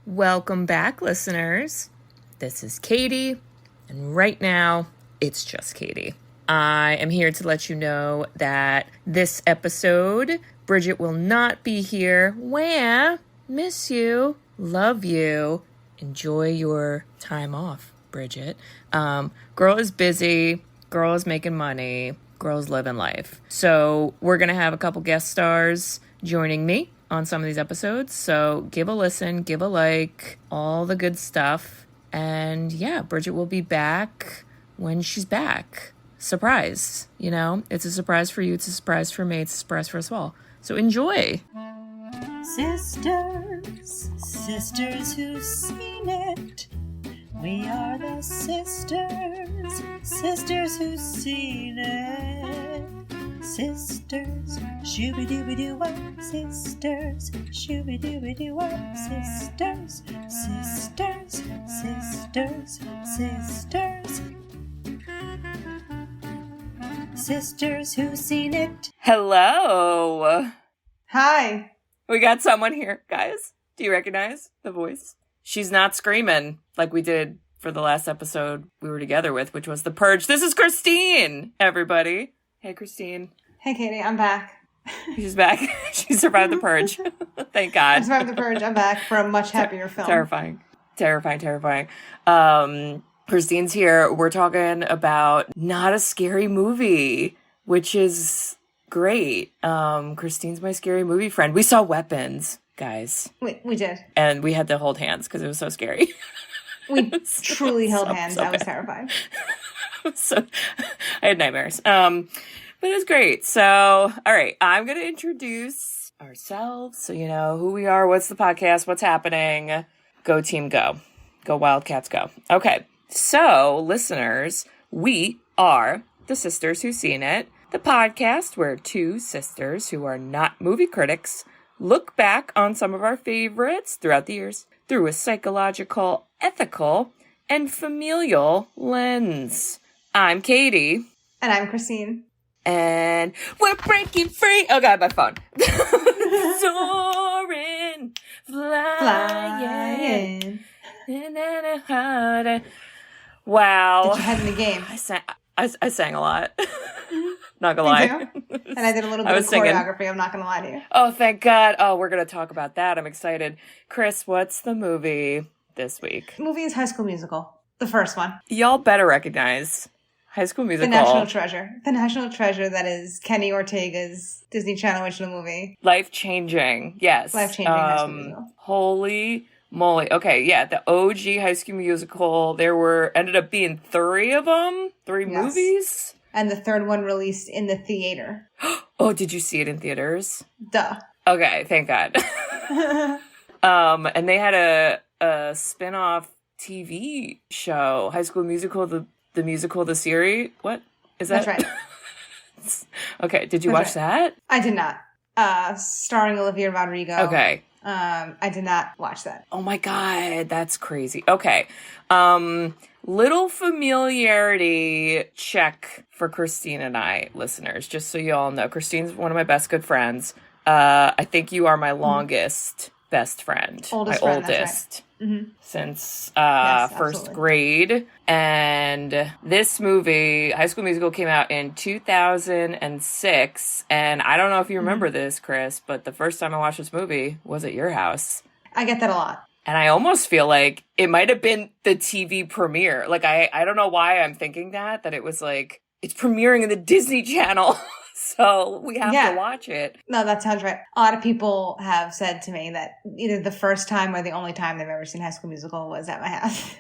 Welcome back, listeners. This is Katie, and right now, it's just Katie. I am here to let you know that this episode, Bridget will not be here. Wah! Miss you. Love you. Enjoy your time off, Bridget. Girl is busy. Girl is making money. Girl's living life. So we're going to have a couple guest stars joining me on some of these episodes. So give a listen, give a like, all the good stuff. And yeah, Bridget will be back when she's back. Surprise. You know, it's a surprise for you. It's a surprise for me. It's a surprise for us all. So enjoy. Sisters, sisters who've seen it. We are the sisters, sisters who've seen it. Sisters, shooby-dooby-doo-wop, sisters, shooby-dooby-doo-wop, sisters, sisters, sisters, sisters. Sisters who've seen it. Hello. Hi. We got someone here, guys. Do you recognize the voice? She's not screaming like we did for the last episode we were together with, which was The Purge. This is Christine, everybody. Hey, Christine. Hey, Katie, I'm back. She's back. She survived The Purge. Thank God. I survived The Purge. I'm back for a much happier film. Terrifying. Christine's here. We're talking about not a scary movie, which is great. Christine's my scary movie friend. We saw Weapons, guys. We did. And we had to hold hands because it was so scary. We truly held hands. I was terrified. So I had nightmares. But it was great. So, all right, I'm going to introduce ourselves so you know who we are, what's the podcast, what's happening. Go team, go. Go Wildcats, go. Okay, so listeners, we are the Sisters Who've Seen It, the podcast where two sisters who are not movie critics look back on some of our favorites throughout the years through a psychological, ethical, and familial lens. I'm Katie. And I'm Christine. And we're breaking free. Oh, God, my phone. Soaring, flying. Wow. Did you head in the game? I sang a lot. Not gonna lie. And I did a little bit of choreography. I'm not gonna lie to you. Oh, thank God. Oh, we're gonna talk about that. I'm excited. Chris, what's the movie this week? The movie is High School Musical. The first one. Y'all better recognize High School Musical. The national treasure. The national treasure that is Kenny Ortega's Disney Channel original movie. Life-changing. Yes. Life-changing High School Musical. Holy moly. Okay, yeah, the OG High School Musical. There ended up being 3 of them. 3 movies. And the third one released in the theater. Oh, did you see it in theaters? Duh. Okay, thank God. And they had a spin-off TV show, High School Musical, the musical, the series. What is that? That's right. Okay, did you watch that? I did not. Starring Olivia Rodrigo. Okay. I did not watch that. Oh my God, that's crazy. Okay. Little familiarity check for Christine and I, listeners, just so you all know. Christine's one of my best good friends. I think you are my longest best friend. Oldest my friend, oldest. That's right. Since Yes, first absolutely. grade. And this movie, High School Musical, came out in 2006. And I don't know if you remember this, Chris, but the first time I watched this movie was at your house. I get that a lot. And I almost feel like it might have been the TV premiere. Like, I don't know why I'm thinking that it was like, it's premiering in the Disney Channel. So we have to watch it. No, that sounds right. A lot of people have said to me that either the first time or the only time they've ever seen High School Musical was at my house.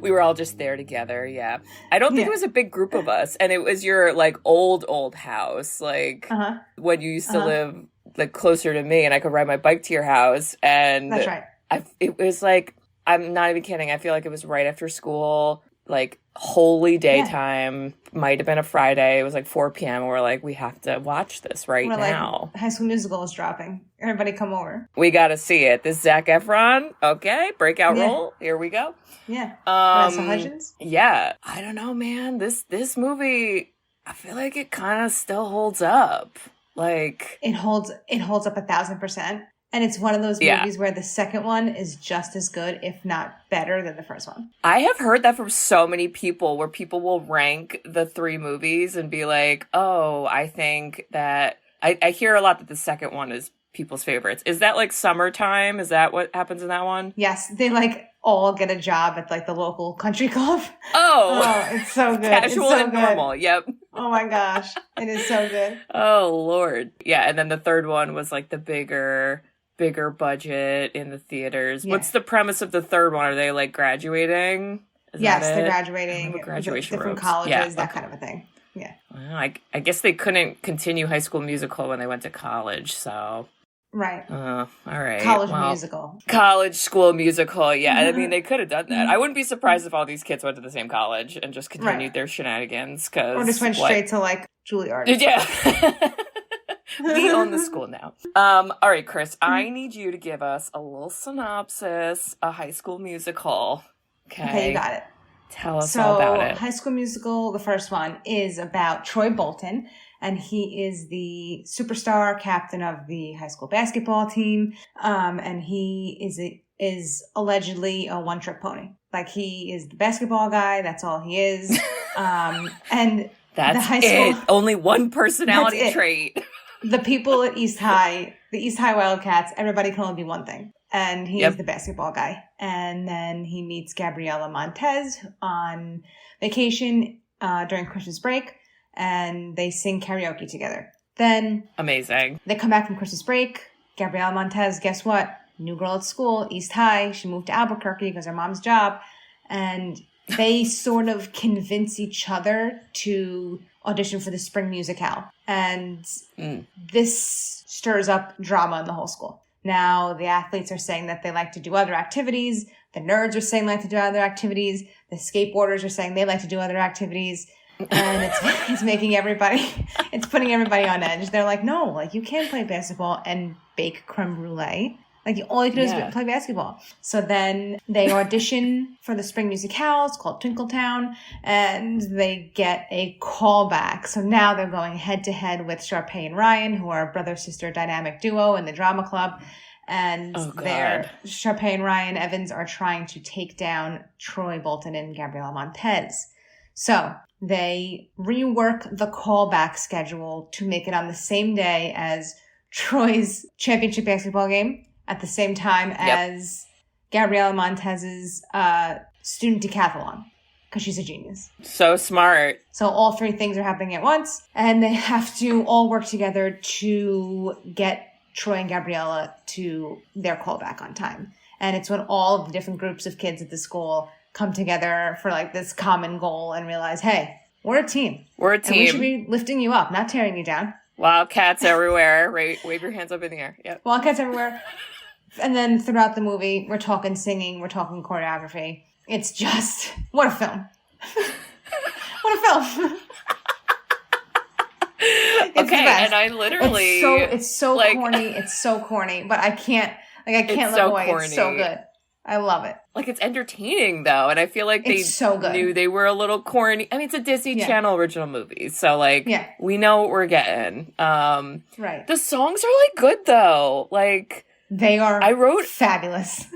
We were all just there together, yeah. I don't think it was a big group of us. And it was your, like, old house. Like, when you used to live, like, closer to me and I could ride my bike to your house. And that's right. It was like, I'm not even kidding. I feel like it was right after school. Like, holy daytime, might have been a Friday. It was like 4 p.m. And we're like, we have to watch this now. Like, High School Musical is dropping. Everybody come over. We got to see it. This Zac Efron. Okay. Breakout role. Here we go. Yeah. Vanessa Hudgens. Yeah. I don't know, man. This movie, I feel like it kind of still holds up. Like, it holds up 1,000%. And it's one of those Yeah. movies where the second one is just as good, if not better, than the first one. I have heard that from so many people, where people will rank the 3 movies and be like, oh, I think that... I hear a lot that the second one is people's favorites. Is that like summertime? Is that what happens in that one? Yes, they like all get a job at like the local country club. Oh, it's so good. Casual it's so and good. normal. Yep. Oh my gosh, it is so good. Oh Lord. Yeah, and then the third one was like the bigger budget in the theaters. Yeah. What's the premise of the third one? Are they like graduating? Yes, they're graduating. Graduation different robes. colleges, that kind of a thing. Yeah. Well, I guess they couldn't continue High School Musical when they went to college, so... Right. All right. Musical. College school musical, yeah. I mean, they could have done that. I wouldn't be surprised if all these kids went to the same college and just continued their shenanigans. Or just went straight to, like, Juilliard. Yeah. We own the school now. All right, Chris, I need you to give us a little synopsis, a High School Musical. Okay, you got it. Tell us all about it. High School Musical, the first one, is about Troy Bolton, and he is the superstar captain of the high school basketball team, and he is allegedly a one-trick pony. Like, he is the basketball guy, that's all he is, and that's the high school... Only one personality trait. The people at East High, the East High Wildcats, everybody can only be one thing. And he's the basketball guy. And then he meets Gabriella Montez on vacation during Christmas break. And they sing karaoke together. Then... Amazing. They come back from Christmas break. Gabriella Montez, guess what? New girl at school, East High. She moved to Albuquerque because her mom's job. And they sort of convince each other to audition for the spring musicale. And this stirs up drama in the whole school. Now, the athletes are saying that they like to do other activities. The nerds are saying they like to do other activities. The skateboarders are saying they like to do other activities. And it's making everybody, it's putting everybody on edge. They're like, no, like, you can't play basketball and bake creme brulee. Like, all you can do is play basketball. So then they audition for the spring musicale. It's called Twinkletown. And they get a callback. So now they're going head-to-head with Sharpay and Ryan, who are a brother-sister dynamic duo in the drama club. And Sharpay and Ryan Evans are trying to take down Troy Bolton and Gabriella Montez. So they rework the callback schedule to make it on the same day as Troy's championship basketball game, at the same time as Gabriella Montez's student decathlon, because she's a genius. So smart. So all 3 things are happening at once, and they have to all work together to get Troy and Gabriella to their callback on time. And it's when all of the different groups of kids at the school come together for like this common goal and realize, hey, we're a team. We're a team. And we should be lifting you up, not tearing you down. Wildcats everywhere. Wave your hands up in the air. Yep. Wildcats everywhere. And then throughout the movie, we're talking singing, we're talking choreography. It's just, what a film. What a film. Okay, and I literally... It's so like, corny. It's so corny, but I can't look away. Corny. It's so good. I love it. Like, it's entertaining, though, and I feel like they knew they were a little corny. I mean, it's a Disney Channel original movie, so, like, we know what we're getting. Right. The songs are, like, good, though. Like... They are fabulous.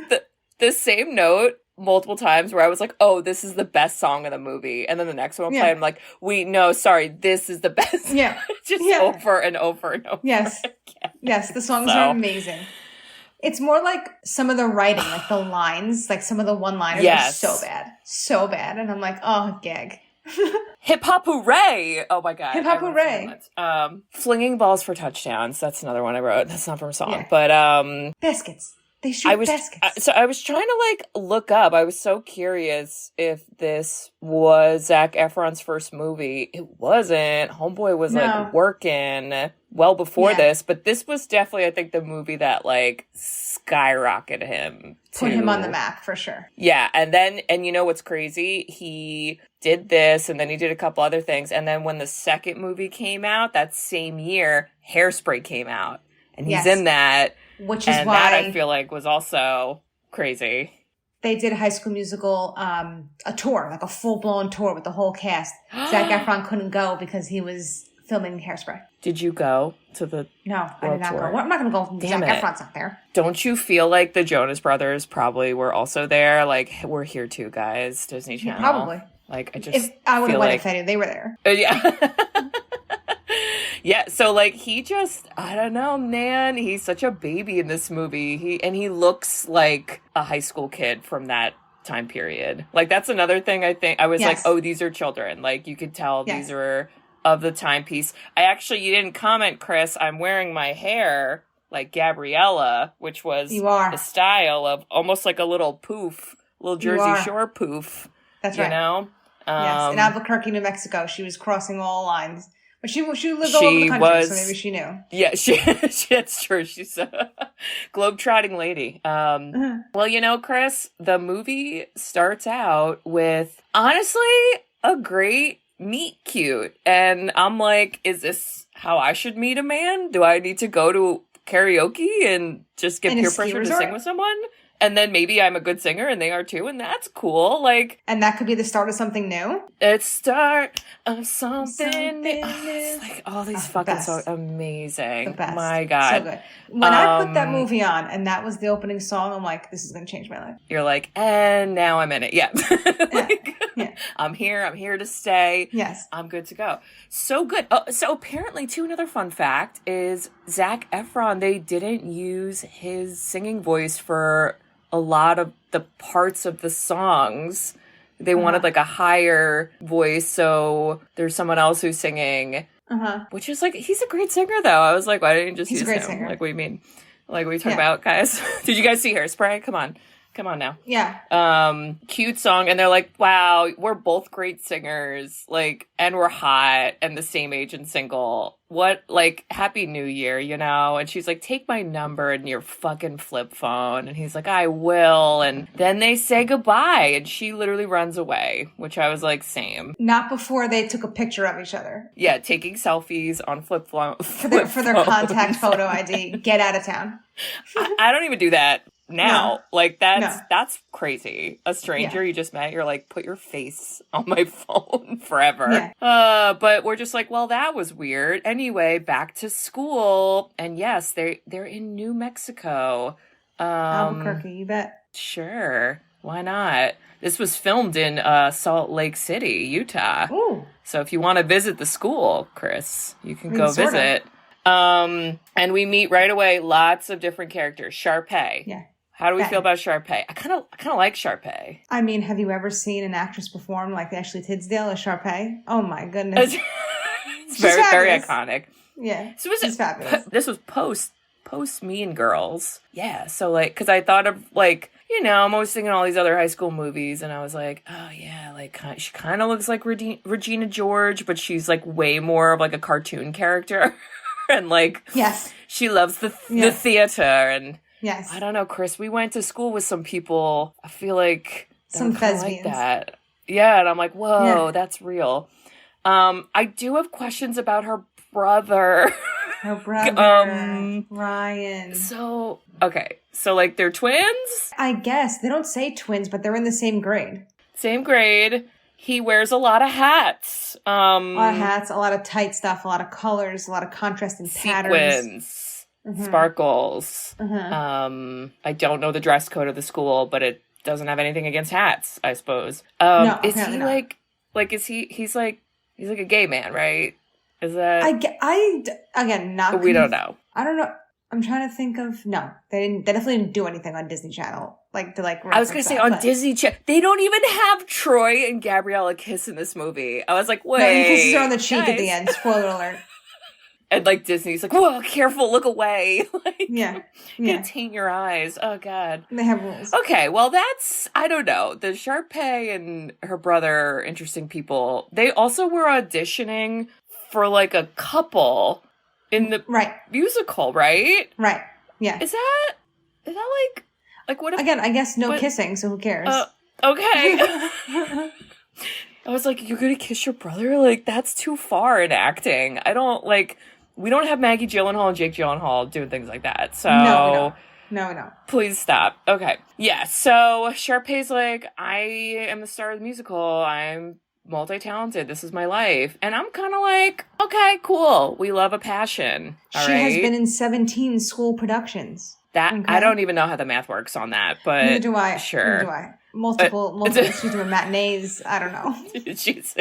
The same note multiple times where I was like, oh, this is the best song of the movie. And then the next one will play, I'm like, no, sorry, this is the best. Yeah. Just over and over and over. Yes. Again. Yes, the songs are amazing. It's more like some of the writing, like the lines, like some of the one-liners are so bad. So bad. And I'm like, oh, gag. Hip hop hooray! Oh my god. Hip hop hooray. Flinging balls for touchdowns. That's another one I wrote. That's not from a song. But baskets. They shoot baskets. So I was trying to like look up. I was so curious if this was Zac Efron's first movie. It wasn't. Homeboy was like working well before this, but this was definitely, I think, the movie that like skyrocketed him. Put him on the map for sure. Yeah, and you know what's crazy? He did this, and then he did a couple other things, and then when the second movie came out that same year, Hairspray came out, and he's in that, which is why that I feel like was also crazy. They did a High School Musical, a tour, like a full blown tour with the whole cast. Zac Efron couldn't go because he was filming Hairspray. Did you go to the No, I did not tour? go. I'm not going to go if Zac Efron's not there. Don't you feel like the Jonas Brothers probably were also there? Like, we're here too, guys. Disney Channel. Yeah, probably. Like, I just I would have went like, if I knew they were there. Yeah. Yeah, so, like, he just, I don't know, man. He's such a baby in this movie. He looks like a high school kid from that time period. Like, that's another thing I think. I was like, oh, these are children. Like, you could tell these are of the timepiece. You didn't comment, Chris. I'm wearing my hair like Gabriella, which was the style of almost like a little poof, little Jersey Shore poof. That's right. You know? Yes, in Albuquerque, New Mexico. She was crossing all lines. But she lived all over the country, so maybe she knew. Yeah, that's true. She's a globe-trotting lady. Well, you know, Chris, the movie starts out with, honestly, a great meet cute. And I'm like, is this how I should meet a man? Do I need to go to karaoke and just get peer pressure to sing with someone? And then maybe I'm a good singer and they are too, and that's cool. Like, and that could be the start of something new. It's start of something new. It's like all these fucking songs, amazing. My God, so good. When I put that movie on and that was the opening song, I'm like, this is gonna change my life. You're like, and now I'm in it. Yeah, I'm here. I'm here to stay. Yes, I'm good to go. So good. So apparently, too, another fun fact is Zac Efron. They didn't use his singing voice for a lot of the parts of the songs. They wanted like a higher voice, so there's someone else who's singing, which is like, he's a great singer though. I was like, why didn't you just use him? Singer. Like, what do you mean? Like, what are you talking about, guys? Did you guys see Hairspray? Come on now. Yeah. Cute song. And they're like, wow, we're both great singers. Like, and we're hot and the same age and single. What, like, Happy New Year, you know? And she's like, take my number in your fucking flip phone. And he's like, I will. And then they say goodbye. And she literally runs away, which I was like, same. Not before they took a picture of each other. Yeah, taking selfies on flip phone. For their contact photo ID. Get out of town. I don't even do that. Now, like, that's crazy. A stranger you just met, you're like, put your face on my phone forever. Yeah. But we're just like, well, that was weird. Anyway, back to school. And yes, they're in New Mexico. Albuquerque, you bet. Sure. Why not? This was filmed in Salt Lake City, Utah. Ooh. So if you want to visit the school, Chris, you can go visit. And we meet right away lots of different characters. Sharpay. Yeah. How do we feel about Sharpay? I kind of like Sharpay. I mean, have you ever seen an actress perform like Ashley Tisdale as Sharpay? Oh my goodness. It's very, very iconic. Yeah. So she's fabulous. This was post Mean Girls. Yeah. So like, cause I thought of like, you know, I'm always thinking all these other high school movies and I was like, oh yeah, like she kind of looks like Regina George, but she's like way more of like a cartoon character. And like, she loves the theater and, I don't know, Chris. We went to school with some people. I feel like some thespians. Like that. Yeah, and I'm like, whoa, that's real. I do have questions about her brother. Her brother, Ryan. So like they're twins. I guess they don't say twins, but they're in the same grade. Same grade. He wears a lot of hats. A lot of hats, a lot of tight stuff, a lot of colors, a lot of contrast and patterns. Sequins. Sparkles. I don't know the dress code of the school, but it doesn't have anything against hats, I suppose. No, is he not. like is he's like a gay man, right? Is that we don't know. I don't know. I'm trying to think of they definitely didn't do anything on Disney Channel. Like to like I was gonna say on Disney Channel. They don't even have Troy and Gabriella kiss in this movie. I was like, wait. No, he kisses her on the cheek at the end. Spoiler alert. And like Disney's like, whoa, careful, look away. Like, yeah. Gonna taint your eyes. Oh God. They have rules. Okay, well I don't know. The Sharpay and her brother, interesting people. They also were auditioning for like a couple in the musical, right? Right. Yeah. Is that like what if, again, I guess kissing, so who cares? Okay. I was like, you're gonna kiss your brother? Like, that's too far in acting. I don't, like, we don't have Maggie Gyllenhaal and Jake Gyllenhaal doing things like that. So, No, we don't. Please stop. Okay. Yeah, so Sharpay's like, I am the star of the musical. I'm multi-talented. This is my life. And I'm kind of like, okay, cool. We love a passion. She has been in 17 school productions. I don't even know how the math works on that, but neither do I. Sure. Neither do I. Multiple. She's doing matinees. I don't know. She's,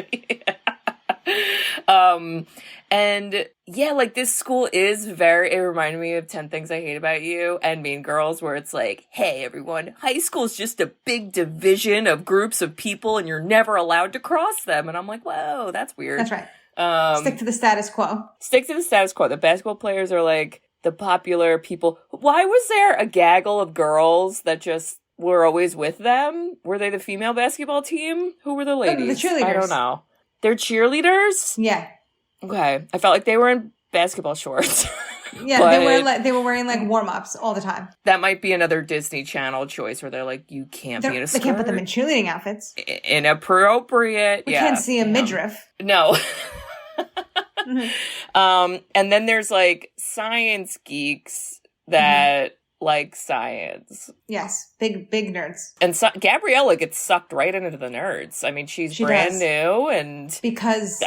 and yeah, like this school is it reminded me of 10 Things I Hate About You and Mean Girls, where it's like, hey, everyone, high school is just a big division of groups of people and you're never allowed to cross them. And I'm like, whoa, that's weird. That's right. Stick to the status quo. Stick to the status quo. The basketball players are like the popular people. Why was there a gaggle of girls that just were always with them? Were they the female basketball team? Who were the ladies? The cheerleaders. I don't know. They're cheerleaders? Yeah. Okay. I felt like they were in basketball shorts. Yeah, they were wearing like warm-ups all the time. That might be another Disney Channel choice where they're like, you can't be in a skirt. They can't put them in cheerleading outfits. Inappropriate. We can't see a midriff. No. And then there's like science geeks that like science. Yes, big nerds. And Gabriella gets sucked right into the nerds. I mean, she brand new and because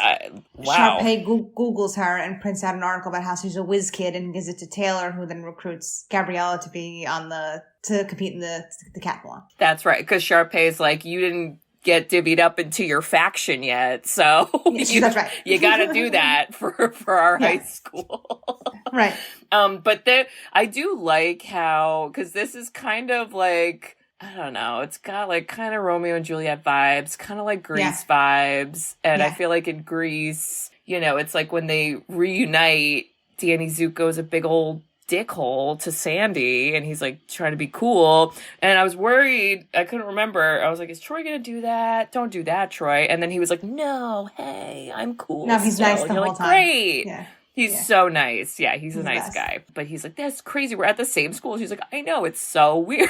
wow. Sharpay Googles her and prints out an article about how she's a whiz kid and gives it to Taylor, who then recruits Gabriella to be to compete in the decathlon. That's right, because Sharpay's like, you didn't get divvied up into your faction yet, so that's right. You got to do that for our high school, right? But I do like how, because this is kind of like, I don't know, it's got like kind of Romeo and Juliet vibes, kind of like Grease vibes, and I feel like in Grease, it's like when they reunite, Danny Zuko's a big old dickhole to Sandy and he's like trying to be cool, and I was worried, I couldn't remember, I was like, is Troy gonna do that? Don't do that, Troy. And then he was like, no, hey, I'm cool. No, he's still. nice the whole time. Great. Yeah. He's so nice. Yeah, he's a nice guy. But he's like, that's crazy, we're at the same school. She's like, I know, it's so weird.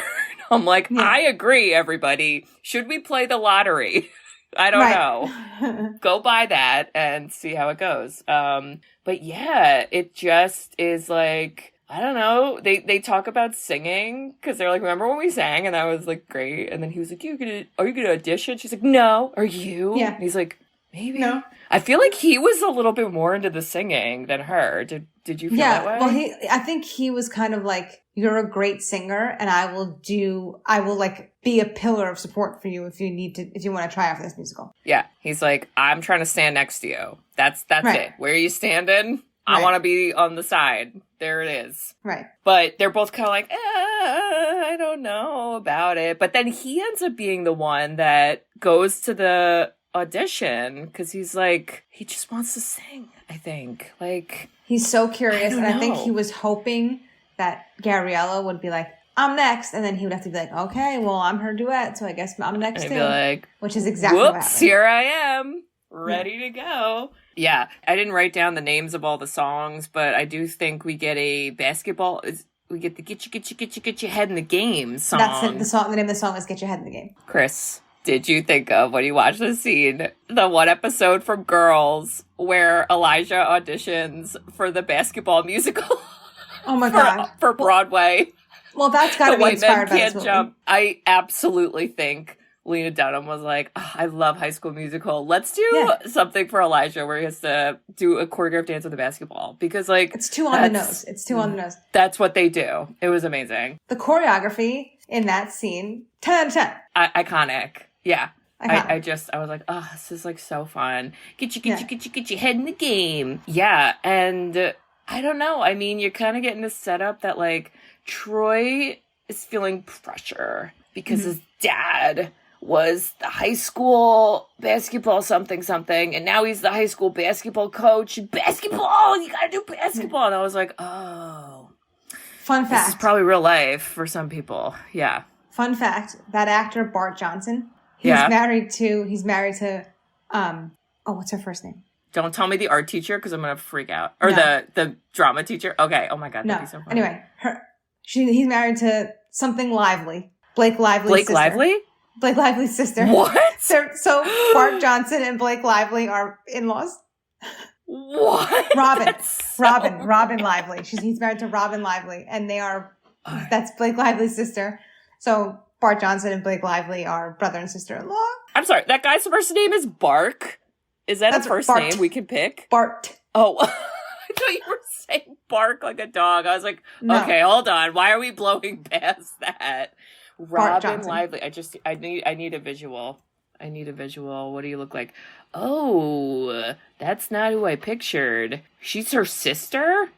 I'm like, I agree, everybody, should we play the lottery? I don't know. Go buy that and see how it goes. But yeah, it just is like, I don't know. They talk about singing because they're like, remember when we sang? And that was like great. And then he was like, are you gonna audition? She's like, no. Are you? Yeah. And he's like, maybe. No. I feel like he was a little bit more into the singing than her. Did you feel that way? Well, I think he was kind of like, you're a great singer, and I will like be a pillar of support for you if you want to try out for this musical. Yeah. He's like, I'm trying to stand next to you. That's it. Where are you standing? I want to be on the side. There it is. Right. But they're both kind of like, I don't know about it. But then he ends up being the one that goes to the audition because he's like, he just wants to sing, I think. Like, he's so curious. I think he was hoping that Gabriella would be like, I'm next. And then he would have to be like, okay, well, I'm her duet, so I guess I'm next too. Like, which is exactly what happened. Whoops, here I am. Ready to go. Yeah, I didn't write down the names of all the songs, but I do think we get a basketball. We get the get your head in the game song. That's it. The name of the song is "Get Your Head in the Game." Chris, did you think of when you watched the scene, the one episode from Girls where Elijah auditions for the basketball musical? Oh my god, for Broadway. Well, that's got to be inspired by this movie. Jump. I absolutely think Lena Dunham was like, oh, I love High School Musical. Let's do something for Elijah where he has to do a choreographed dance with a basketball. Because, like, it's too on the nose. It's too on the nose. That's what they do. It was amazing. The choreography in that scene, 10 out of 10. Iconic. Yeah. I was like, oh, this is like so fun. Get your head in the game. Yeah. And I don't know. I mean, you're kind of getting this setup that, like, Troy is feeling pressure because his dad was the high school basketball something, and now he's the high school basketball coach. Basketball! You gotta do basketball! And I was like, oh. Fun fact. This is probably real life for some people. Yeah. Fun fact, that actor, Bart Johnson, he's married to, what's her first name? Don't tell me the art teacher, because I'm gonna freak out. Or the drama teacher. Okay, oh my god, that'd be so funny. Anyway, he's married to something Lively. Blake Lively's sister. Lively? Blake Lively's sister. What? So Bart Johnson and Blake Lively are in-laws. What? Robin Lively. He's married to Robin Lively, and they are. That's Blake Lively's sister. So Bart Johnson and Blake Lively are brother and sister-in-law. I'm sorry, that guy's first name is Bark? Is that a first Bart. name we can pick? Bart. Oh, I thought you were saying bark like a dog. I was like, No. Okay, hold on. Why are we blowing past that? Bart Robin Johnson. Lively. I need a visual. I need a visual. What do you look like? Oh, that's not who I pictured. She's her sister?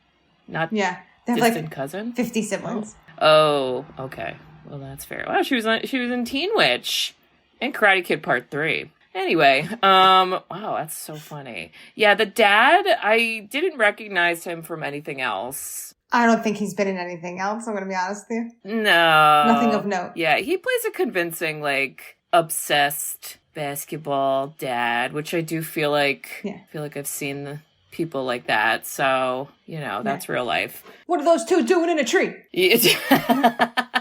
Not Yeah. They have distant like cousin? 50 siblings. Oh, okay. Well, that's fair. Wow, she was in Teen Witch and Karate Kid Part 3. Anyway, wow, that's so funny. Yeah, the dad, I didn't recognize him from anything else. I don't think he's been in anything else, I'm going to be honest with you. No. Nothing of note. Yeah, he plays a convincing, like, obsessed basketball dad, which I do feel like, I've seen the people like that. So, that's real life. What are those two doing in a tree?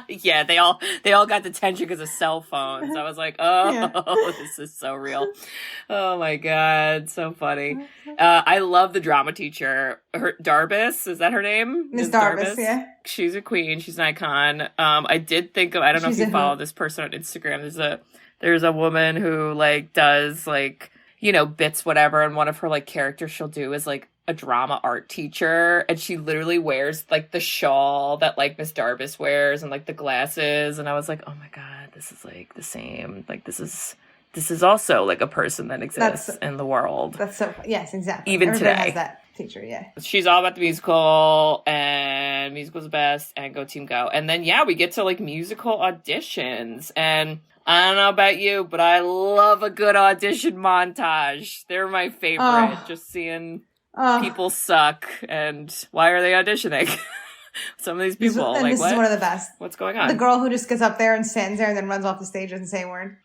Yeah, they all got detention because of cell phones. I was like, This is so real. Oh my God, so funny. I love the drama teacher. Her Darbus, is that her name? Miss Darbus, yeah. She's a queen. She's an icon. I did think of, I don't know if you follow this person on Instagram. There's a woman who like does like, bits whatever, and one of her like characters she'll do is like a drama art teacher, and she literally wears like the shawl that like Miss Darbus wears and like the glasses, and I was like, oh my God, this is like the same. Like this is also like a person that exists in the world. That's so yes, exactly. Even Everybody today has that teacher, yeah. She's all about the musical, and musical's the best, and go team go. And then we get to like musical auditions, and I don't know about you, but I love a good audition montage. They're my favorite. Just seeing people suck, and why are they auditioning? Some of these people, this is one of the best. What's going on? The girl who just gets up there and stands there and then runs off the stage and doesn't say a word.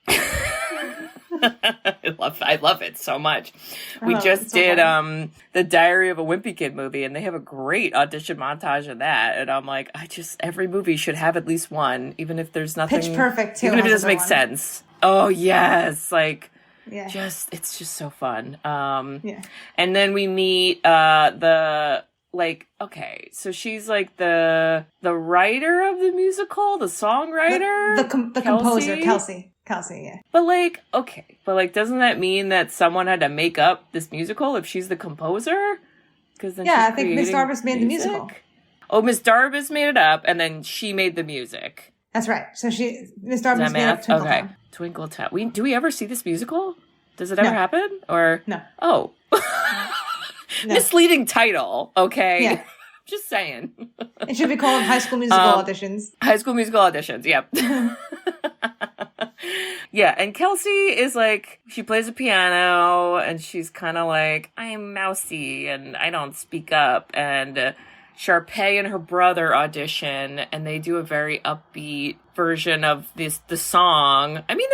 I love it so much. We just did the Diary of a Wimpy Kid movie, and they have a great audition montage of that. And I'm like, every movie should have at least one, even if there's nothing. Pitch Perfect too. Even if it doesn't make sense. Oh yes, like yeah. It's just so fun. And then we meet the okay, so she's like the writer of the musical, the songwriter, the composer, Kelsey, yeah. But doesn't that mean that someone had to make up this musical if she's the composer? Because then I think Miss Darbus made the musical. Oh, Miss Darbus made it up, and then she made the music. That's right. So Miss Darbus made up Twinkletown. Twinkletown. Do we ever see this musical? Does it ever happen? Or no? Oh. No. Misleading title, okay? Yeah. Just saying. It should be called High School Musical Auditions. High School Musical Auditions, yep. Yeah, and Kelsey is like, she plays a piano, and she's kind of like, I'm mousy, and I don't speak up, and Sharpay and her brother audition, and they do a very upbeat version of the song. I mean,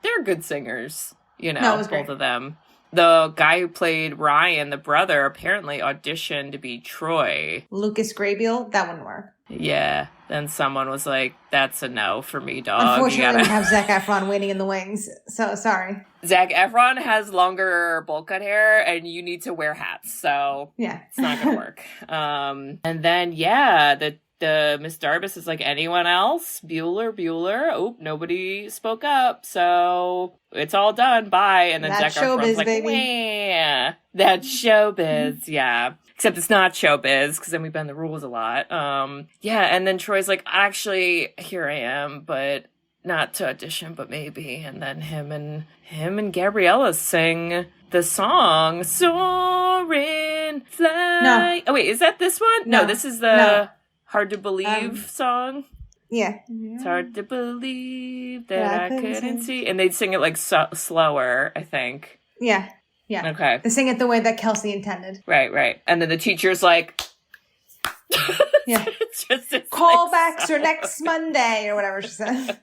they're good singers, both great. of them. The guy who played Ryan, the brother, apparently auditioned to be Troy. Lucas Grabeel, that wouldn't work. Yeah. Then someone was like, that's a no for me, dog. Unfortunately, we have Zac Efron waiting in the wings. So, sorry. Zac Efron has longer bowl cut hair, and you need to wear hats. So, it's not going to work. And then, the Miss Darbus is like, anyone else? Bueller. Oh, nobody spoke up. So it's all done. Bye. And then Zac Efron's like, wah. That's showbiz. Yeah. Except it's not showbiz, because then we bend the rules a lot. And then Troy's like, actually, here I am, but not to audition, but maybe. And then him and Gabriella sing the song Soarin' Fly. No. Oh, wait, is that this one? No, this is the Hard to Believe song. Yeah. It's hard to believe that I couldn't see. And they'd sing it like slower, I think. Yeah. Yeah. Okay. They sing it the way that Kelsey intended. Right. And then the teacher's like, yeah. it's Callbacks or next Monday or whatever she says.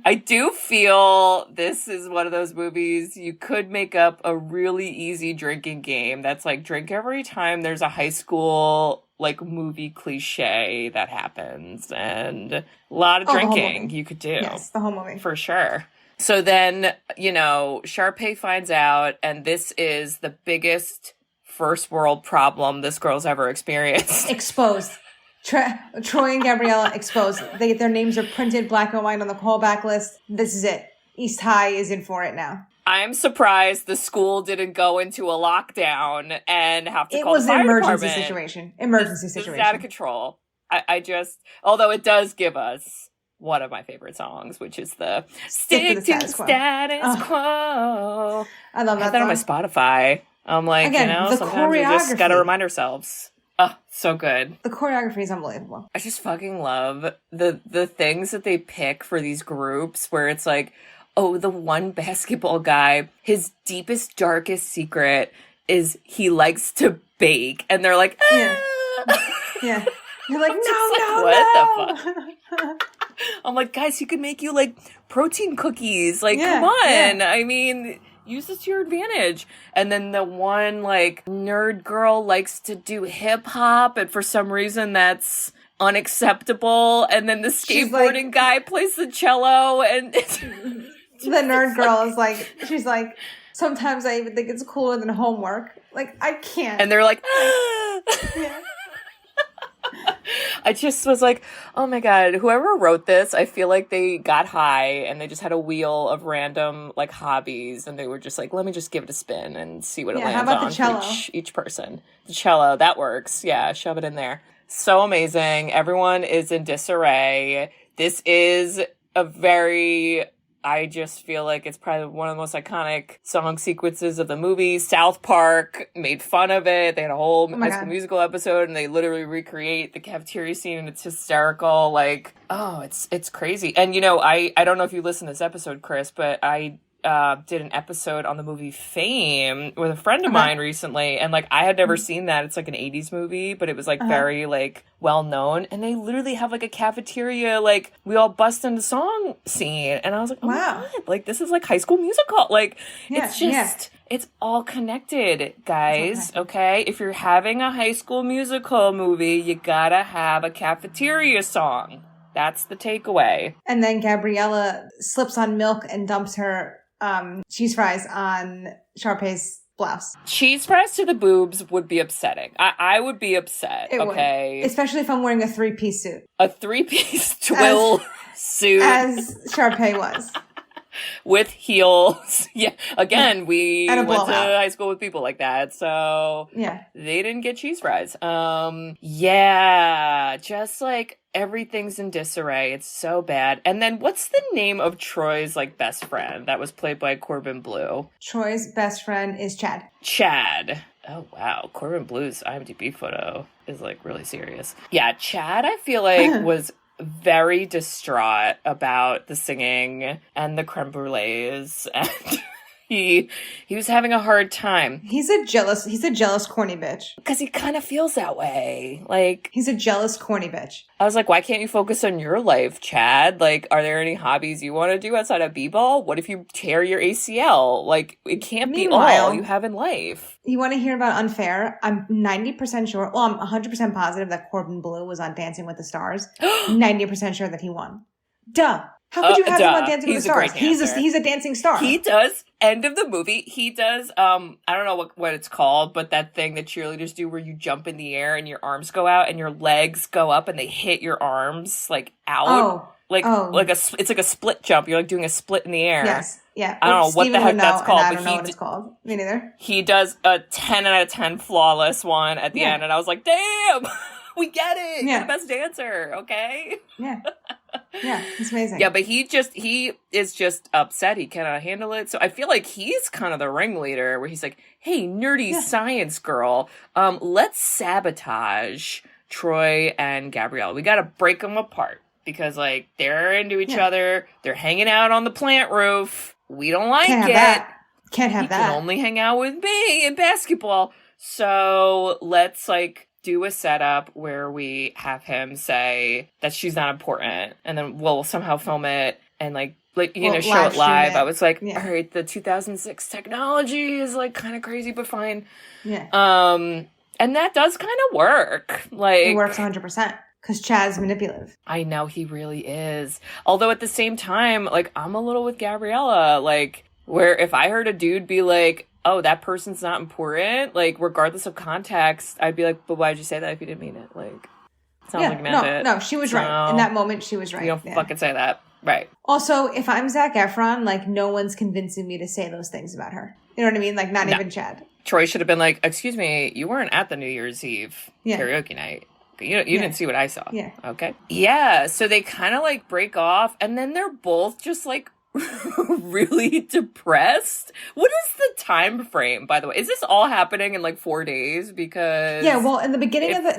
I do feel this is one of those movies you could make up a really easy drinking game that's like drink every time there's a high school like movie cliche that happens, and a lot of drinking you could do. Yes, the whole movie. For sure. So then, Sharpay finds out, and this is the biggest first world problem this girl's ever experienced. Exposed. Troy and Gabriella exposed. Their names are printed black and white on the callback list. This is it. East High is in for it now. I'm surprised the school didn't go into a lockdown and have to call the fire department. It was an emergency situation. This is out of control. Although it does give us one of my favorite songs, which is the Stick to the Status Quo. I love that. I had that on my Spotify. I'm like, again, sometimes we just gotta remind ourselves. Oh, so good. The choreography is unbelievable. I just fucking love the things that they pick for these groups where it's like, oh, the one basketball guy, his deepest, darkest secret is he likes to bake. And they're like, Yeah. You're like, no. What the fuck? I'm like, guys, he could make you like protein cookies. Like, come on. Yeah. I mean, use this to your advantage. And then the one like nerd girl likes to do hip hop, and for some reason that's unacceptable. And then the skateboarding guy plays the cello, and the nerd girl is like, she's like, sometimes I even think it's cooler than homework. Like, I can't. And they're like, yeah. I just was like, oh my God, whoever wrote this, I feel like they got high and they just had a wheel of random like hobbies, and they were just like, let me just give it a spin and see what it lands how about on the cello? For each person. The cello, that works. Yeah, shove it in there. So amazing. Everyone is in disarray. This is I just feel like it's probably one of the most iconic song sequences of the movie. South Park made fun of it. They had a whole High School Musical episode, and they literally recreate the cafeteria scene, and it's hysterical. Like, oh, it's crazy. And, I don't know if you listened to this episode, Chris, but I did an episode on the movie Fame with a friend of mine recently, and like I had never seen that. It's like an 80s movie, but it was like very like well known, and they literally have like a cafeteria, like we all bust into song scene, and I was like, oh wow, my God, like this is like High School Musical. Like it's just it's all connected, guys. Okay, if you're having a High School Musical movie, you gotta have a cafeteria song. That's the takeaway. And then Gabriella slips on milk and dumps her cheese fries on Sharpay's blouse. Cheese fries to the boobs would be upsetting. I would be upset. It okay. Would. Especially if I'm wearing a 3-piece suit. A 3-piece twill suit. As Sharpay was. With heels. Yeah. Again, we went to high school with people like that. So they didn't get cheese fries. Just like everything's in disarray. It's so bad. And then what's the name of Troy's like best friend that was played by Corbin Bleu? Troy's best friend is Chad. Oh, wow. Corbin Bleu's IMDb photo is like really serious. Yeah. Chad, I feel like was very distraught about the singing and the creme brulees, and he was having a hard time. He's a jealous corny bitch. Because he kind of feels that way. Like, he's a jealous corny bitch. I was like, why can't you focus on your life, Chad? Like, are there any hobbies you want to do outside of b-ball? What if you tear your ACL? Like, it can't be all you have in life. You want to hear about unfair? I'm 90% sure. Well, I'm 100% positive that Corbin Bleu was on Dancing with the Stars. 90% sure that he won. Duh. How could you have him on Dancing with the Stars? He's a dancing star. He does. End of the movie. He does. I don't know what it's called, but that thing that cheerleaders do where you jump in the air and your arms go out and your legs go up and they hit your arms like out. It's like a split jump. You're like doing a split in the air. Yes. Yeah. I don't know what the heck that's called. I don't know what it's called. Me neither. He does a 10 out of 10 flawless one at the end, and I was like, damn. We get it. You're the best dancer, okay? Yeah. Yeah, it's amazing. Yeah, but he is just upset. He cannot handle it. So I feel like he's kind of the ringleader where he's like, hey, nerdy science girl, let's sabotage Troy and Gabrielle. We got to break them apart because, like, they're into each other. They're hanging out on the plant roof. We don't like Can't it. Can't have that. He can only hang out with me in basketball. So let's, like, do a setup where we have him say that she's not important, and then we'll somehow film it and show it live. I was like, all right, the 2006 technology is like kind of crazy, but fine. Yeah. And that does kind of work. Like, it works 100% because Chad's manipulative. I know he really is. Although at the same time, like, I'm a little with Gabriella, like, where if I heard a dude be like, oh, that person's not important, like, regardless of context, I'd be like, but why'd you say that if you didn't mean it? Like, Sounds like you meant it. No, she was right. In that moment, she was right. You don't fucking say that. Right. Also, if I'm Zac Efron, like, no one's convincing me to say those things about her. You know what I mean? Like, not even Chad. Troy should have been like, excuse me, you weren't at the New Year's Eve karaoke night. You didn't see what I saw. Yeah. Okay. Yeah. So they kind of like break off, and then they're both just like really depressed. What is the time frame, by the way? Is this all happening in like 4 days? Because well, in the beginning of the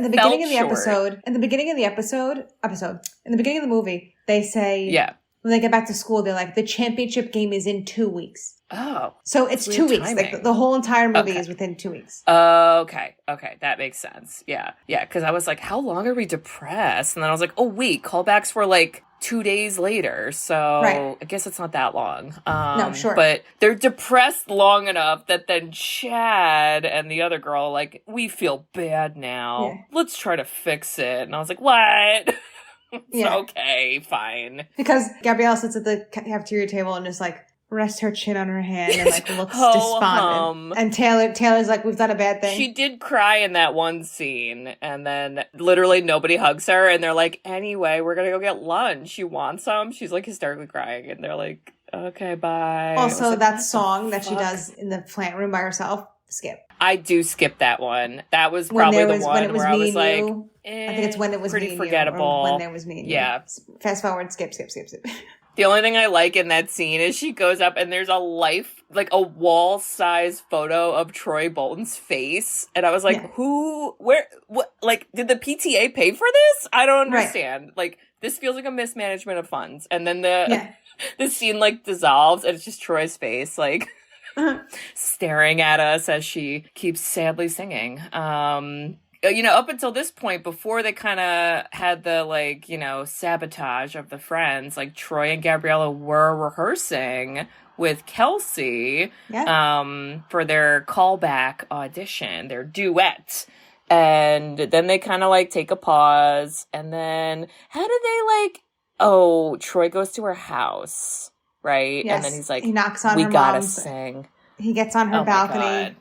movie, they say when they get back to school, they're like, the championship game is in 2 weeks. Oh. So it's 2 weeks. Timing. Like the whole entire movie is within 2 weeks. Okay. That makes sense. Yeah. Because I was like, how long are we depressed? And then I was like, oh, wait, callbacks were like 2 days later. So I guess it's not that long. No, sure. But they're depressed long enough that then Chad and the other girl, like, we feel bad now. Yeah. Let's try to fix it. And I was like, what? Okay, fine. Because Gabriella sits at the cafeteria table and just like rests her chin on her hand and like looks despondent. And Taylor's like, we've done a bad thing. She did cry in that one scene, and then literally nobody hugs her, and they're like, anyway, we're gonna go get lunch. You want some? She's like hysterically crying, and they're like, okay, bye. Also, like, that song that she does in the plant room by herself, skip. I do skip that one. That was probably the one where I was like, I think it's when it was pretty me forgettable. When there was me and you. Fast forward, skip. The only thing I like in that scene is she goes up and there's a a wall-size photo of Troy Bolton's face. And I was like, did the PTA pay for this? I don't understand. Right. Like, this feels like a mismanagement of funds. And then the scene, like, dissolves and it's just Troy's face, like, staring at us as she keeps sadly singing. Up until this point, before they kind of had the, sabotage of the friends, like, Troy and Gabriella were rehearsing with Kelsey for their callback audition, their duet. And then they kind of, take a pause. And then how do they, Troy goes to her house, right? Yes. And then he's like, he knocks on we her gotta mom's. sing. He gets on her balcony.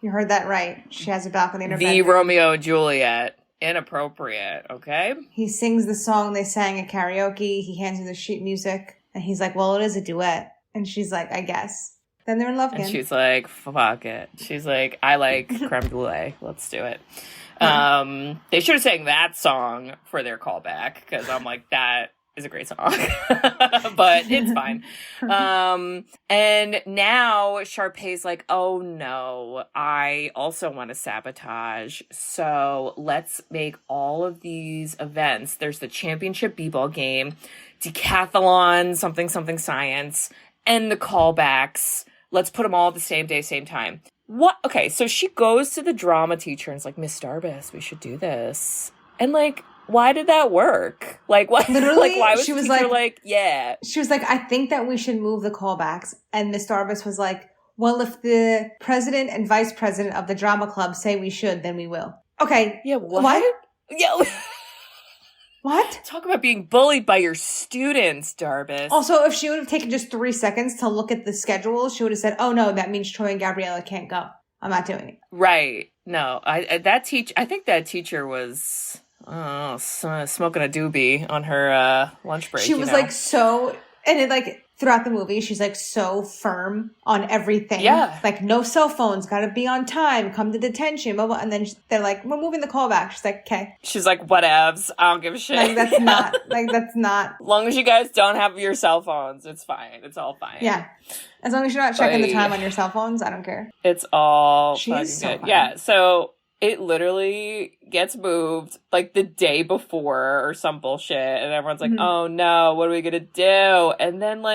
You heard that right. She has a balcony in her bedroom. Romeo and Juliet. Inappropriate, okay? He sings the song they sang at karaoke. He hands her the sheet music. And he's like, well, it is a duet. And she's like, I guess. Then they're in love again. And she's like, fuck it. She's like, I like creme brulee. Let's do it. They should have sang that song for their callback. Because I'm like, that is a great song. But it's fine. And now Sharpay's like, oh no, I also want to sabotage. So let's make all of these events. There's the championship b-ball game, decathlon, something science, and the callbacks. Let's put them all at the same day, same time. What? Okay, so she goes to the drama teacher and is like, Miss Darbus, we should do this. And why did that work? What? Literally, why was she was yeah. She was like, I think that we should move the callbacks. And Miss Darbus was like, well, if the president and vice president of the drama club say we should, then we will. Okay. Yeah, what? Yeah. What? Talk about being bullied by your students, Darbus. Also, if she would have taken just 3 seconds to look at the schedule, she would have said, oh no, that means Troy and Gabriella can't go. I'm not doing it. Right. No, I think that teacher was... smoking a doobie on her lunch break. She was throughout the movie, she's so firm on everything. Yeah. No cell phones, gotta be on time, come to detention, blah, blah. And then they're like, we're moving the call back. She's like, okay. She's like, whatevs, I don't give a shit. That's not. As long as you guys don't have your cell phones, it's fine. It's all fine. Yeah. As long as you're not checking the time on your cell phones, I don't care. It's all fucking so good. Funny. Yeah, so... It literally gets moved the day before or some bullshit. And everyone's like, oh no, what are we going to do? And then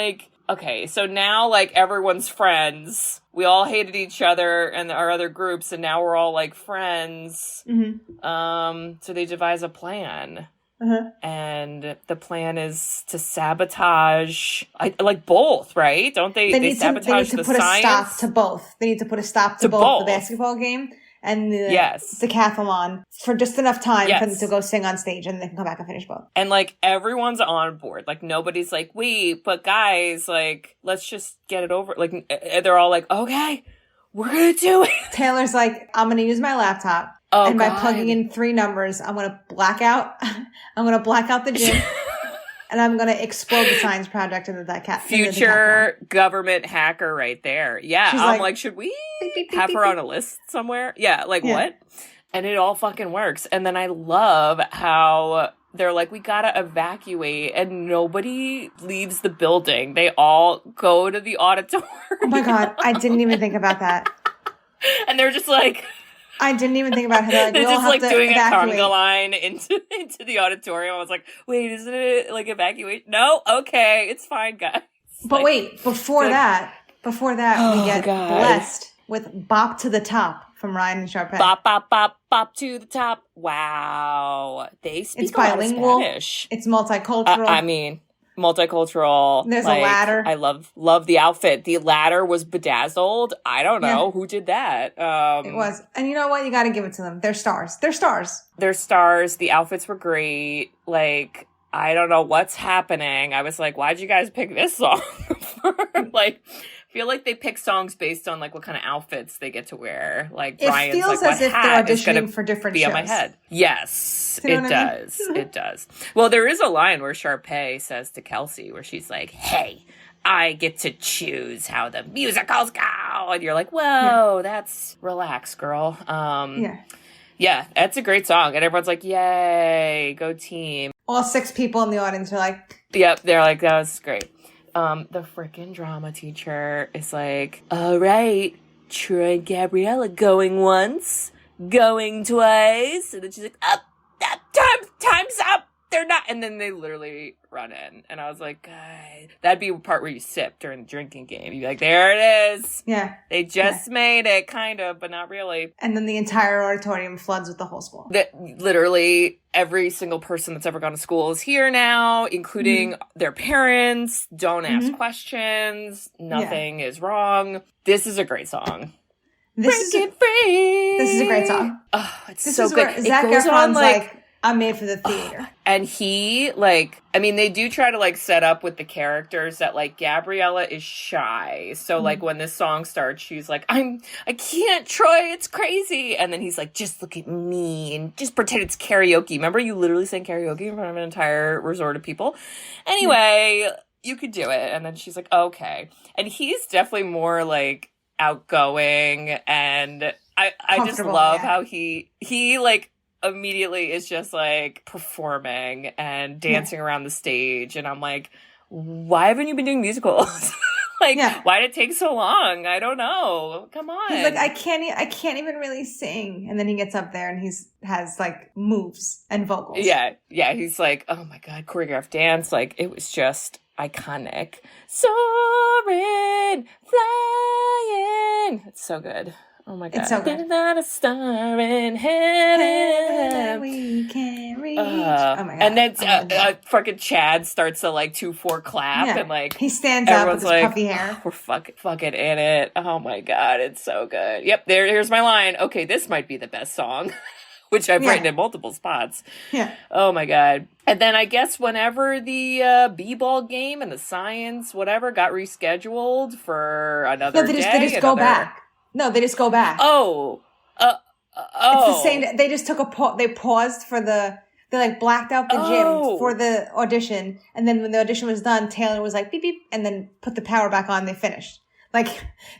okay, so now everyone's friends. We all hated each other and our other groups. And now we're all friends. Mm-hmm. So they devise a plan. Uh-huh. And the plan is to sabotage, both, right? Don't they? They sabotage the science. They need to put a stop to both. They need to put a stop to both the basketball game and the decathlon for just enough time for them to go sing on stage, and they can come back and finish both. And everyone's on board. Nobody's wait, but guys, let's just get it over. They're all okay, we're gonna do it. Taylor's like, I'm gonna use my laptop. Oh, and by God. plugging in 3 numbers, I'm going to black out. I'm going to black out the gym. And I'm going to explode the science project into that cat. Future government hacker right there. Yeah. She's I'm like, should we beep, beep, beep, have beep, her on beep. a list somewhere? Yeah. Like, what? And it all fucking works. And then I love how they're like, we gotta evacuate, and nobody leaves the building. They all go to the auditorium. Oh my God. I didn't even think about that. And they're just like... I didn't even think about how they're just like doing evacuate. a conga line into the auditorium. I was like, wait, isn't it like evacuation? No? Okay, it's fine, guys. But like, wait, before that, we get blessed with Bop to the Top from Ryan and Sharpay. Bop, bop, bop, bop to the top. Wow. They speak It's bilingual. Spanish. It's multicultural. I mean, multicultural. There's a ladder. I love the outfit. The ladder was bedazzled. I don't know who did that. It was. And you know what? You got to give it to them. They're stars. They're stars. They're stars. The outfits were great. Like, I don't know what's happening. I was like, why'd you guys pick this song? Like, I feel like they pick songs based on like what kind of outfits they get to wear. Like, it Brian's feels like, as if they're auditioning for different be shows. On my head. Yes, you know it does. It does. Well, there is a line where Sharpay says to Kelsey, where she's like, "Hey, I get to choose how the musicals go," and you're like, "Whoa, that's relax, girl." Yeah, that's a great song, and everyone's like, "Yay, go team!" All 6 people in the audience are like, "Yep," they're like, "That was great." The freaking drama teacher is like, all right, Troy and Gabriella going once, going twice. And then she's like, up, time's up. They're not. And then they literally run in. And I was like, guys, that'd be a part where you sip during the drinking game. You'd be like, there it is. Yeah. They just made it, kind of, but not really. And then the entire auditorium floods with the whole school. Literally every single person that's ever gone to school is here now, including their parents. Don't ask questions. Nothing is wrong. This is a great song. This is a great song. Oh, it's so good. Zac Efron's like, I'm made for the theater. And he, like, I mean, they do try to, like, set up with the characters that, like, Gabriella is shy. So, like, when this song starts, she's like, I can't, Troy, it's crazy. And then he's like, just look at me and just pretend it's karaoke. Remember, you literally sang karaoke in front of an entire resort of people? Anyway, you could do it. And then she's like, okay. And he's definitely more, like, outgoing. And I just love how he like, immediately is just like performing and dancing around the stage, and I'm like, why haven't you been doing musicals? Like, why did it take so long? I don't know. Come on. He's like, I can't even really sing. And then he gets up there and has like moves and vocals. Yeah. He's like, oh my God, choreographed dance. Like, it was just iconic. Soaring, flying. It's so good. Oh my God. It's so good. Not a star in heaven. We can reach. Oh my God. And then fucking Chad starts to like 2/4 clap and like he stands up with his like, puffy hair. Oh, we're fucking in it. Oh my God. It's so good. Yep. Here's my line. Okay. This might be the best song, which I've written in multiple spots. Yeah. Oh my God. And then I guess whenever the b-ball game and the science, whatever, got rescheduled for another day. They just go back. No, they just go back. Oh. It's the same. They just took they paused for they like blacked out the gym for the audition. And then when the audition was done, Taylor was like, beep, beep, and then put the power back on. They finished. Like,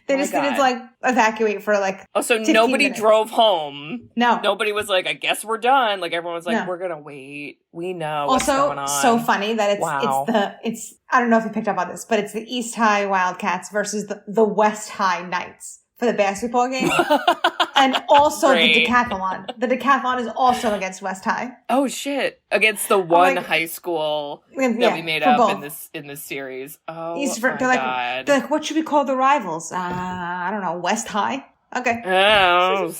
they just didn't like evacuate for like. Oh, so nobody minutes. drove home. No. Nobody was like, I guess we're done. Like, everyone was like, we're going to wait. We know what's going on. Also, so funny that it's I don't know if you picked up on this, but it's the East High Wildcats versus the West High Knights for the basketball game. And also the decathlon. The decathlon is also against West High. Oh shit. Against the one high school that we made up in this series. Oh my God. They're like, what should we call the rivals? I don't know, West High? Okay. Well,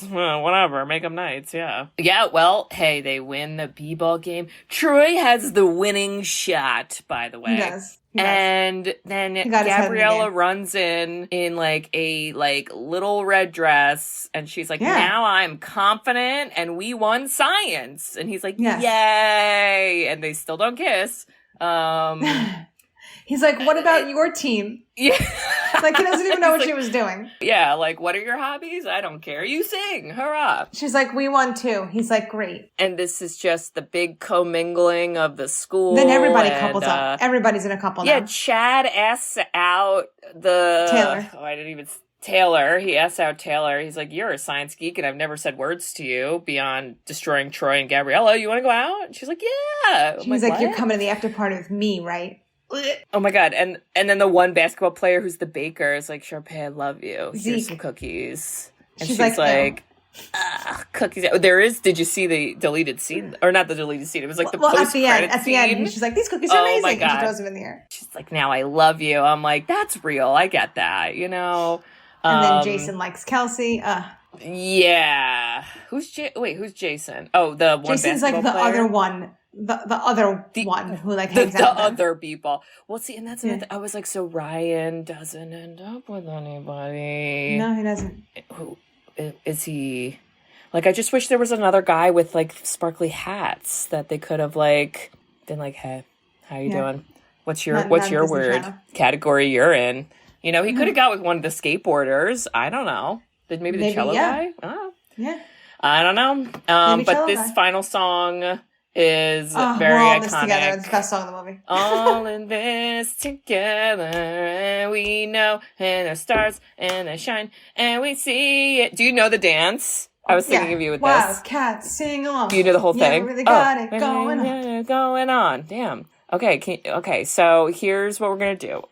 whatever. Make them Knights, yeah. Yeah, well, hey, they win the b-ball game. Troy has the winning shot, by the way. He does. And then Gabriella runs in like a like little red dress, and she's like, now I'm confident and we won science. And he's like, yay. And they still don't kiss. He's like, what about your team? Yeah. Like, Like, he doesn't even know what she was doing. Yeah, like, what are your hobbies? I don't care. You sing. Hurrah. She's like, we won too. He's like, great. And this is just the big commingling of the school. Then everybody couples up. Everybody's in a couple now. Yeah, Chad asks out Taylor. Taylor. He asks out Taylor. He's like, you're a science geek, and I've never said words to you beyond destroying Troy and Gabriella. You want to go out? And she's like, yeah. She's like, you're coming to the after party with me, right? Oh my God. And then the one basketball player who's the baker is like, Sharpay, I love you. Here's some cookies. And she's like cookies. Did you see the deleted scene? Or not the deleted scene. It was like the post-credit at the end. She's like, these cookies are amazing. My God. And she throws them in the air. She's like, now I love you. I'm like, that's real. I get that, you know? And then Jason likes Kelsey. Yeah. Who's Jason? Oh, the one Jason's like the player? other one. The other one who like hangs out with other people. Well, see, and that's I was like, so Ryan doesn't end up with anybody. No, he doesn't. Who is he? Like, I just wish there was another guy with like sparkly hats that they could have like been like, hey, how you doing? What's your word category you're in? You know, he could have got with one of the skateboarders. I don't know. Maybe the cello guy? Oh. Yeah. I don't know. But this final song is very we're all iconic. This together. It's the best song in the movie. All in this together, and we know, and the stars, and they shine, and we see it. Do you know the dance? I was thinking of you with this. Cats, sing along. Do you know the whole thing? We really got it going on. Damn. Okay, so here's what we're going to do.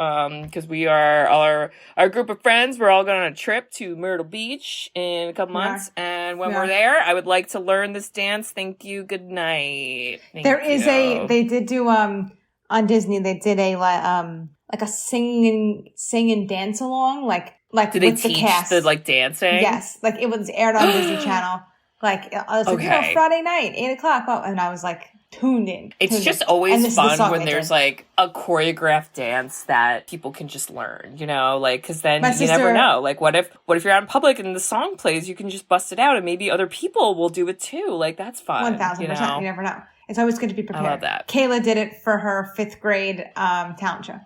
Because we are, our group of friends, we're all going on a trip to Myrtle Beach in a couple months. And when we're there, I would like to learn this dance. Thank you. Good night. They did do, on Disney, they did a, like a sing and dance along, like did they with teach the cast. The like dancing? Yes. Like it was aired on Disney Channel. Like, it was Friday night, 8:00. Oh, and I was like, tuned in. It's just always fun when there's like a choreographed dance that people can just learn, you know, like, because then you never know. Like, what if you're out in public and the song plays, you can just bust it out and maybe other people will do it too. Like, that's fun. 1,000%. You never know. It's always good to be prepared. I love that. Kayla did it for her 5th grade talent show.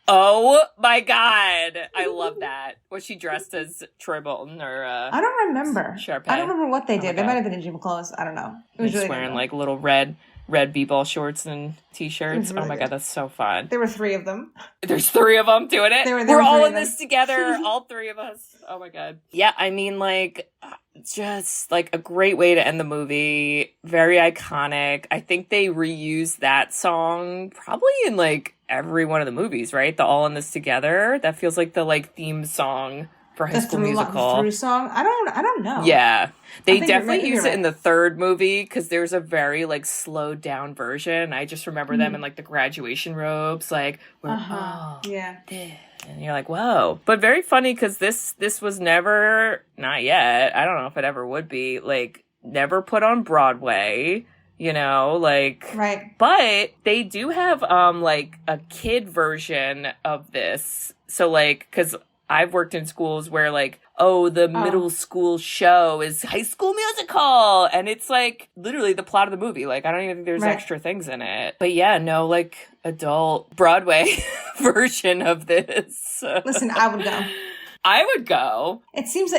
Oh my God. I love that. Was she dressed as Troy Bolton or I don't remember. Sharpay? I don't remember what they did. They might have been in gym clothes. I don't know. It was really wearing like little red b-ball shorts and t-shirts. Really God, that's so fun. There were 3 of them. There's 3 of them doing it. We're all in this together. All 3 of us. Oh my God. Yeah, I mean, like, just like a great way to end the movie. Very iconic. I think they reused that song probably in like every one of the movies, right? The All in This Together. That feels like the like theme song for High School Musical. Through song? I don't know. Yeah. They definitely use it in the 3rd movie because there's a very like slowed down version. I just remember them in like the graduation robes, like we're all and you're like, whoa. But very funny because this was never, not yet, I don't know if it ever would be, like never put on Broadway, you know, like right. But they do have like a kid version of this. So like, because I've worked in schools where like, the middle school show is High School Musical. And it's like literally the plot of the movie. Like, I don't even think there's extra things in it. But yeah, no, like adult Broadway version of this. Listen, I would go. I would go. It seems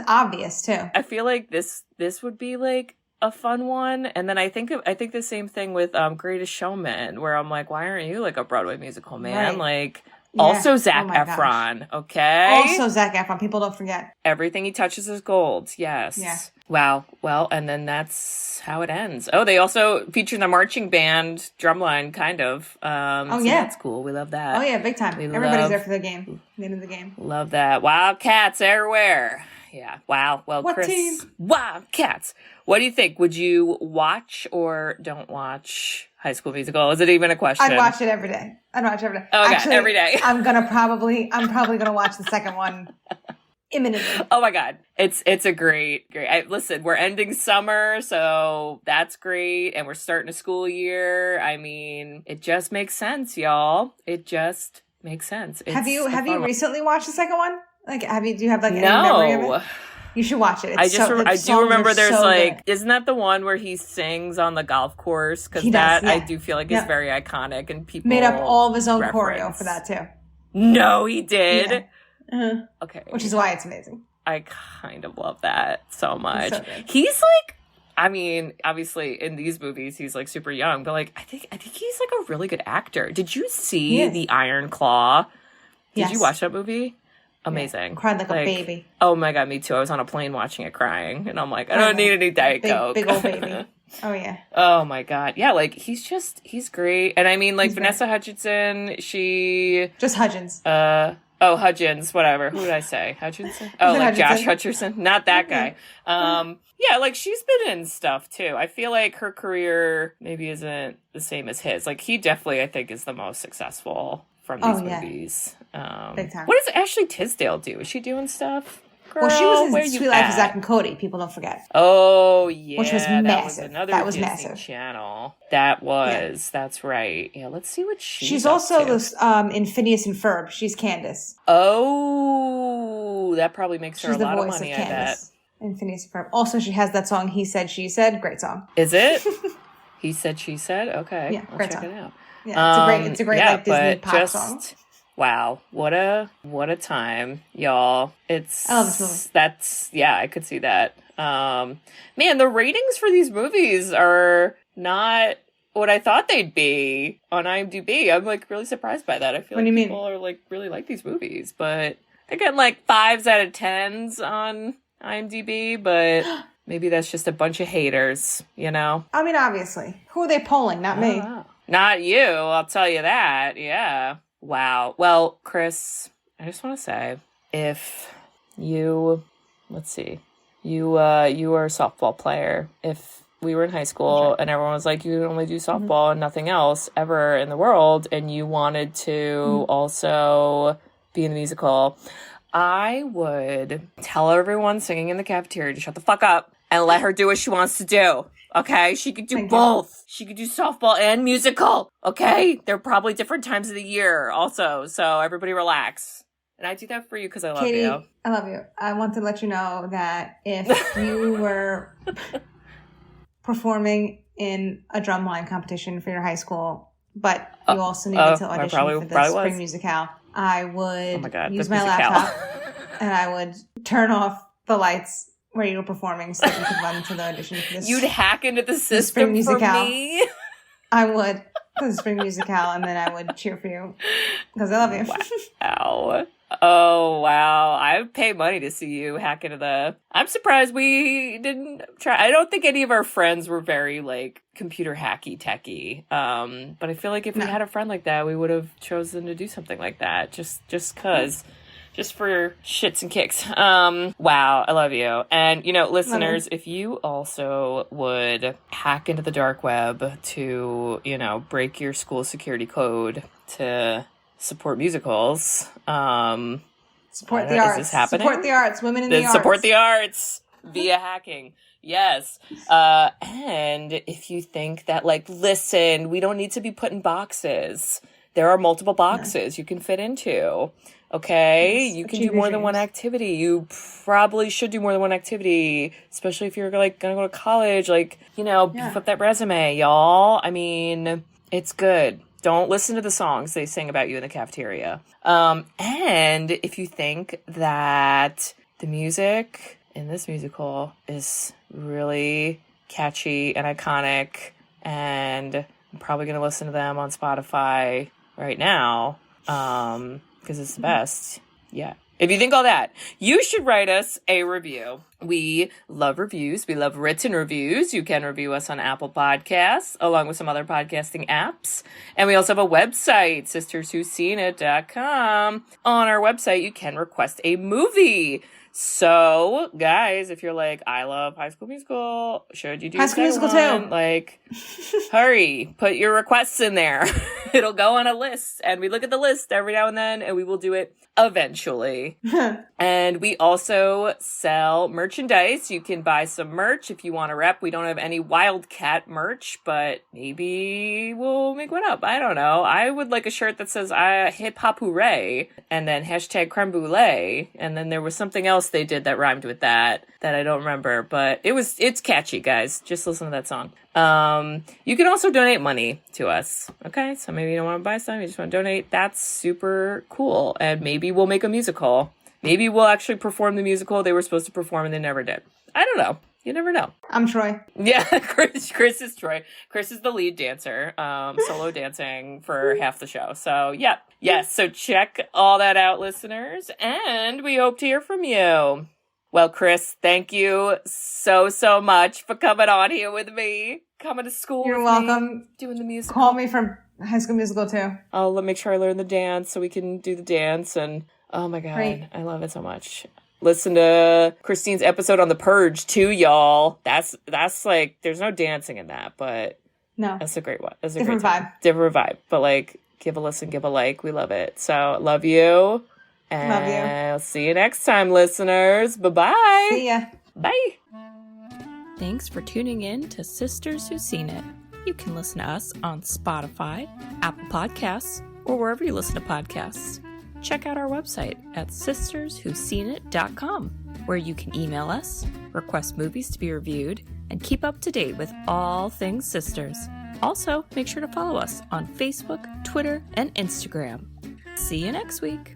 obvious too. I feel like this would be like a fun one. And then I think the same thing with Greatest Showman, where I'm like, why aren't you like a Broadway musical, man? Right. Like, also Zac Efron, okay? Also Zac Efron, people don't forget. Everything he touches is gold, yes. Yeah. Wow, well, and then that's how it ends. Oh, they also feature the marching band drumline, kind of. So that's cool, we love that. Oh yeah, big time. Everybody's there for the game, the end of the game. Love that. Wildcats everywhere. Yeah, wow. Well, what Chris, team? Wildcats. What do you think? Would you watch or don't watch High School Musical? Is it even a question? I'd watch it every day. Oh, actually, every day. I'm probably gonna watch the second one imminently. Oh my God. It's a great. Listen, we're ending summer, so that's great. And we're starting a school year. I mean, it just makes sense, y'all. It just makes sense. Have you recently watched the second one? Like, do you have like any memory of it? You should watch it. I do remember there's like, isn't that the one where he sings on the golf course? Because I do feel like is very iconic and people made up all of his own choreo for that too. No, he did. Yeah. Okay. Which is why it's amazing. I kind of love that so much. So good. He's like, I mean, obviously in these movies he's like super young, but like I think he's like a really good actor. Did you see The Iron Claw? Did you watch that movie? Amazing. Yeah. Cried like a baby. Oh my God, me too. I was on a plane watching it crying, and I'm like, I don't need any Diet Coke. Big old baby. Oh yeah. Oh my God. Yeah, like he's great. And I mean, like Vanessa Hudgens, just Hudgens. Hudgens, whatever. Who did I say? Hutchinson? Oh, like Josh Hutcherson? Not that guy. Yeah, like she's been in stuff too. I feel like her career maybe isn't the same as his. Like he definitely, I think, is the most successful from these movies. Big time. What does Ashley Tisdale do? Is she doing stuff? Girl, well, she was in Sweet Life of Zac and Cody. People don't forget. Oh yeah, which was massive. That was Disney massive. Channel. That was. Yeah. That's right. Yeah, let's see what she's also this in Phineas and Ferb. She's Candace. Oh, that probably makes her a lot of money. I bet. In Phineas and Ferb. Also, she has that song. He Said, She Said. Great song. Is it? He Said, She Said. Okay, yeah, I'll great check song. it out. Yeah, it's a great like Disney pop song. Wow, what a time, y'all. I love this movie. I could see that. Man, the ratings for these movies are not what I thought they'd be on IMDb. I'm like really surprised by that. I feel like people are like really like these movies, but they're getting like 5s out of 10s on IMDb, but maybe that's just a bunch of haters, you know? I mean, obviously. Who are they polling? Not me. Not you, I'll tell you that. Yeah. Wow. Well, Chris, I just want to say, if you, you are a softball player. If we were in high school and everyone was like, you can only do softball and nothing else ever in the world, and you wanted to also be in a musical, I would tell everyone singing in the cafeteria to shut the fuck up and let her do what she wants to do. Okay, she could do both. She could do softball and musical. Okay, they're probably different times of the year also, so everybody relax. And I do that for you because I love Katie, you. I love you. I want to let you know that if you were performing in a drumline competition for your high school, but you also needed to audition for the spring musicale, I would use my laptop and I would turn off the lights where you were performing so that you could run to the audition for this. You'd hack into the system for me? I would, for the spring musicale, and then I would cheer for you because I love you. Wow. Oh, wow. I would pay money to see you hack into the... I'm surprised we didn't try. I don't think any of our friends were very, like, computer hacky techy. But I feel like if we had a friend like that, we would have chosen to do something like that. Just because... Just for shits and kicks. Wow, I love you. And, you know, listeners, if you also would hack into the dark web to, you know, break your school security code to support musicals, support the arts. Is this happening? Support the arts. Women in the arts. Support the arts via hacking. Yes. And if you think that, like, listen, we don't need to be put in boxes. There are multiple boxes you can fit into. Okay, you can do more than one activity. You probably should do more than one activity, especially if you're like gonna go to college. Like, you know, beef up that resume, y'all. I mean, it's good. Don't listen to the songs they sing about you in the cafeteria. And if you think that the music in this musical is really catchy and iconic, and I'm probably gonna listen to them on Spotify right now, because it's the best. Yeah. If you think all that, you should write us a review. We love reviews. We love written reviews. You can review us on Apple Podcasts, along with some other podcasting apps. And we also have a website, sisterswhoseenit.com. On our website, you can request a movie. So, guys, if you're like, I love High School Musical, should you do High School Musical too? Like, hurry, put your requests in there. It'll go on a list, and we look at the list every now and then, and we will do it eventually. And we also sell merchandise. You can buy some merch if you want to rep. We don't have any Wildcat merch, but maybe we'll make one up. I don't know. I would like a shirt that says hip hop hooray, and then hashtag creme brulee, and then there was something else they did that rhymed with that I don't remember, but it's catchy, guys. Just listen to that song. You can also donate money to us. Okay. So maybe you don't want to buy something, you just want to donate. That's super cool. And maybe we'll make a musical. Maybe we'll actually perform the musical they were supposed to perform and they never did. I don't know. You never know. I'm Troy. Yeah, Chris is Troy. Chris is the lead dancer, solo dancing for half the show. So, yeah. Yes, so check all that out, listeners, and we hope to hear from you. Well, Chris, thank you so much for coming on here with me, coming to school You're with welcome. me, doing the musical. Call me from High School Musical, too. I'll make sure I learn the dance so we can do the dance, and oh my God, Great. I love it so much. Listen to Christine's episode on The Purge, too, y'all. That's like, there's no dancing in that, but no, that's a great one. That's a different great vibe. Different vibe, but like, give a listen, give a like. We love it. So, love you. And Love you. I'll see you next time, listeners. Bye-bye. See ya. Bye. Thanks for tuning in to Sisters Who've Seen It. You can listen to us on Spotify, Apple Podcasts, or wherever you listen to podcasts. Check out our website at sisterswho'veseenit.com, where you can email us, request movies to be reviewed, and keep up to date with all things sisters. Also, make sure to follow us on Facebook, Twitter, and Instagram. See you next week.